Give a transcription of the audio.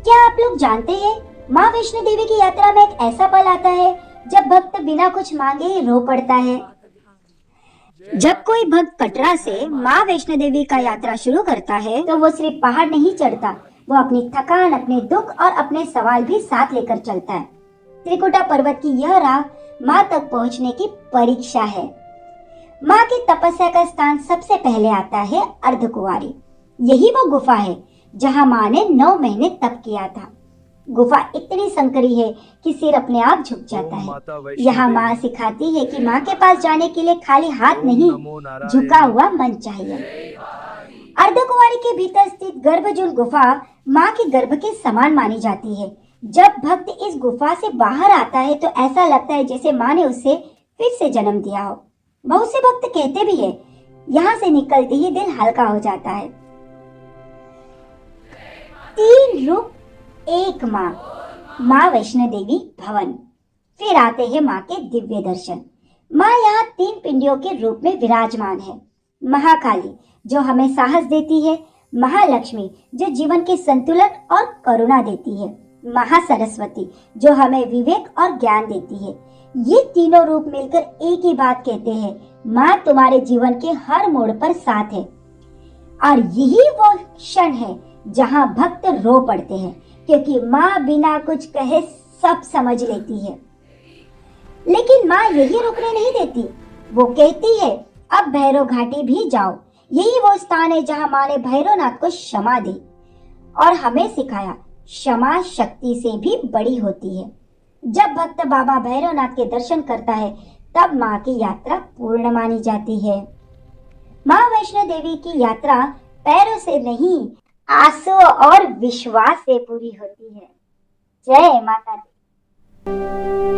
क्या आप लोग जानते हैं, माँ वैष्णो देवी की यात्रा में एक ऐसा पल आता है जब भक्त बिना कुछ मांगे ही रो पड़ता है। जब कोई भक्त कटरा से माँ वैष्णो देवी का यात्रा शुरू करता है तो वो सिर्फ पहाड़ नहीं चढ़ता, वो अपनी थकान, अपने दुख और अपने सवाल भी साथ लेकर चलता है। त्रिकुटा पर्वत की यह राह माँ तक पहुँचने की परीक्षा है। माँ की तपस्या का स्थान सबसे पहले आता है अर्धकुंवारी। यही वो गुफा है जहाँ माँ ने 9 महीने तप किया था। गुफा इतनी संकरी है कि सिर अपने आप झुक जाता है। यहाँ माँ सिखाती है कि माँ के पास जाने के लिए खाली हाथ नहीं, झुका हुआ मन चाहिए। अर्धकुंवारी के भीतर स्थित गर्भजूल गुफा माँ के गर्भ के समान मानी जाती है। जब भक्त इस गुफा से बाहर आता है तो ऐसा लगता है जैसे माँ ने उसे फिर से जन्म दिया हो। बहुत से भक्त कहते भी है, यहाँ से निकलते ही दिल हल्का हो जाता है। 3 रूप एक माँ वैष्णो देवी भवन। फिर आते हैं माँ के दिव्य दर्शन। माँ यहाँ 3 पिंडियों के रूप में विराजमान है। महाकाली जो हमें साहस देती है, महालक्ष्मी जो जीवन के संतुलन और करुणा देती है, महासरस्वती जो हमें विवेक और ज्ञान देती है। ये तीनों रूप मिलकर एक ही बात कहते हैं, माँ तुम्हारे जीवन के हर मोड़ पर साथ है। और यही वो क्षण है जहाँ भक्त रो पड़ते हैं, क्योंकि माँ बिना कुछ कहे सब समझ लेती है। लेकिन माँ यही रुकने नहीं देती, वो कहती है अब भैरव घाटी भी जाओ। यही वो स्थान है जहाँ माँ ने भैरवनाथ को क्षमा दी और हमें सिखाया क्षमा शक्ति से भी बड़ी होती है। जब भक्त बाबा भैरवनाथ के दर्शन करता है तब माँ की यात्रा पूर्ण मानी जाती है। माँ वैष्णो देवी की यात्रा पैरों से नहीं, आंसू और विश्वास से पूरी होती है। जय माता दी।